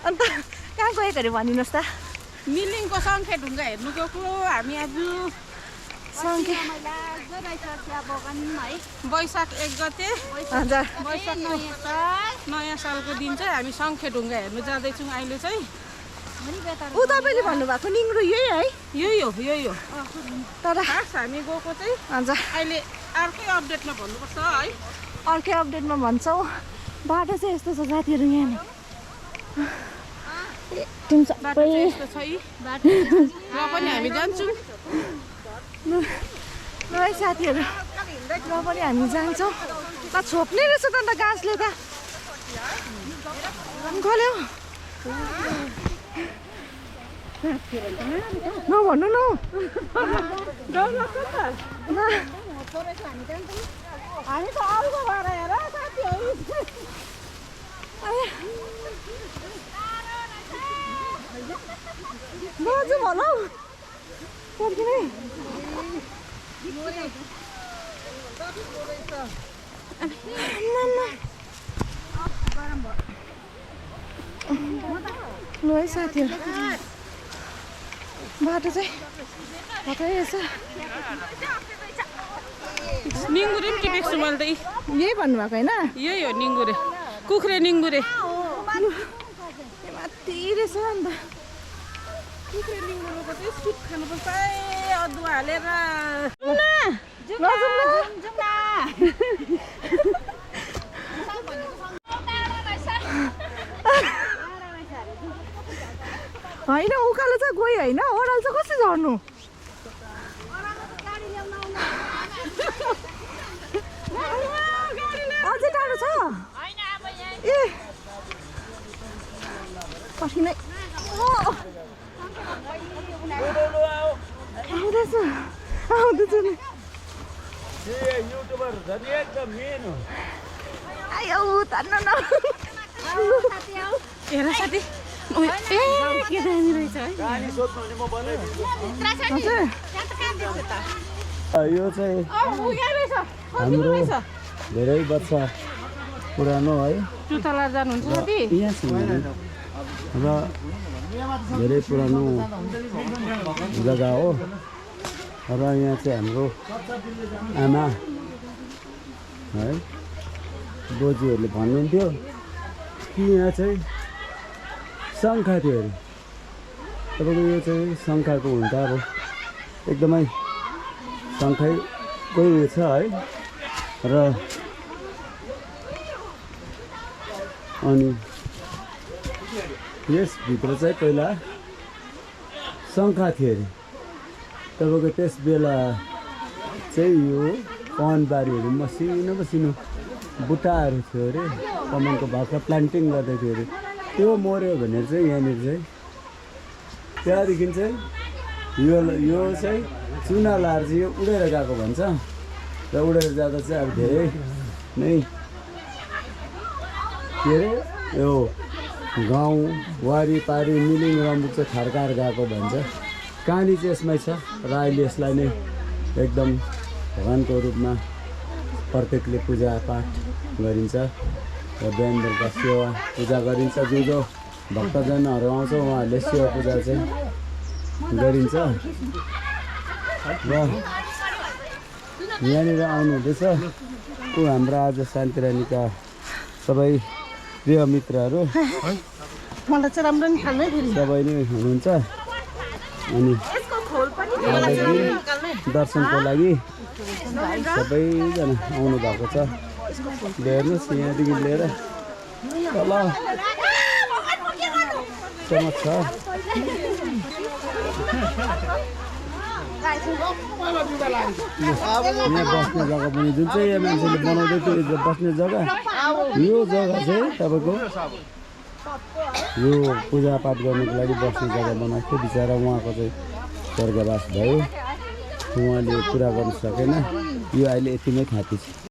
अन्त कहाँ गएको अरे भनिदिनुहोस् त मिलिङको सङ्खे ढुङ्गा हेर्नु गएको हामी आज सङ्खे वैशाख 1 गते हजुर वैशाख नयाँ सालको दिन चाहिँ हामी सङ्खे ढुङ्गा हेर्नु जाँदैछौँ अहिले चाहिँ ऊ तपाईँले भन्नुभएको निङ्ग्रो यही है यही हो तर खास हामी गएको चाहिँ हजुर अहिले अर्कै अपडेटमा भन्नुपर्छ है अर्कै अपडेटमा भन्छौँ बाटो चाहिँ यस्तो छ साथीहरू यहाँ नि बाटो चाहिँ यस्तो छ है र पनि हामी जान्छौँ ल है साथीहरू र पनि हामी जान्छौँ त छोप्ने रहेछ त अन्त गाछले त गल्यो नभन्नु न हामी त अर्को भएर हेर साथीहरू बाजु भनौ पर्खिने ल है साथीहरू बाटो चाहिँ कतै रहेछ निङ्गुरे पनि टिपेको छु मैले त यही भन्नुभएको होइन यही हो निङ्गुरे कुखुरे निङ्गुरे माथि रहेछ अन्त कुखुरे निङ्गुरेको चाहिँ सुप खानुपर्छ अदुवा हालेर होइन उकालो चाहिँ गयो होइन ओह्रालो चाहिँ कसरी झर्नु अझै टाढो छ ए पर्खिनै आउँदैछ आउँदैछ नि आयो तान्न न हेर साथी ए के दामी रहेछ है यो चाहिँ हाम्रो धेरै वर्ष पुरानो है जुत्ता जानुहुन्छ साथी यहाँ छ र धेरै पुरानो जग्गा हो र यहाँ चाहिँ हाम्रो आमा है बोजूहरूले भन्नुहुन्थ्यो कि यहाँ चाहिँ शङ्खा थियो अरे तपाईँको यो चाहिँ शङ्खाको हुन्छ अब एकदमै शङ्खैकै उयो छ है र अनि यसभित्र चाहिँ पहिला शङ्खा थियो अरे तपाईँको त्यस बेला चाहिँ यो कमानबारीहरू मसिनो मसिनो बुट्टाहरू थियो अरे कमानको भाका प्लान्टिङ गर्दै थियो अरे त्यो मऱ्यो भनेर चाहिँ यहाँनिर चाहिँ त्यहाँदेखि चाहिँ यो चाहिँ चुना लाएर चाहिँ यो उडेर गएको भन्छ र उडेर जाँदा चाहिँ अब धेरै नै के अरे यो गाउँ वारिपारि मिलिङ रम्बुक चाहिँ थर्काएर गएको भन्छ कहानी चाहिँ यसमै छ र अहिले यसलाई नै एकदम भगवानको रूपमा प्रत्येकले पूजापाठ गरिन्छ र बिहान बेलुका सेवा पूजा गरिन्छ जो भक्तजनहरू आउँछ उहाँहरूले सेवा पूजा चाहिँ गरिन्छ र यहाँनिर आउनुहुँदैछ ऊ हाम्रो आज शान्तिरानीका सबै प्रिय मित्रहरू मलाई चाहिँ राम्रो नि खाल्नै सबै नै हुनुहुन्छ अनि दर्शनको लागि सबैजना आउनु भएको छ हेर्नुहोस् यहाँदेखि लिएर तल सम्म छ यहाँ बस्ने जग्गा पनि जुन चाहिँ यहाँ मान्छेले बनाउँदै थियो बस्ने जग्गा यो जग्गा चाहिँ तपाईँको यो पूजापाठ गर्नुको लागि बस्ने जग्गा बनाएको थियो बिचरा उहाँको चाहिँ स्वर्गवास भयो उहाँले पुरा गर्नु सकेन यो अहिले यतिमै थाती छ।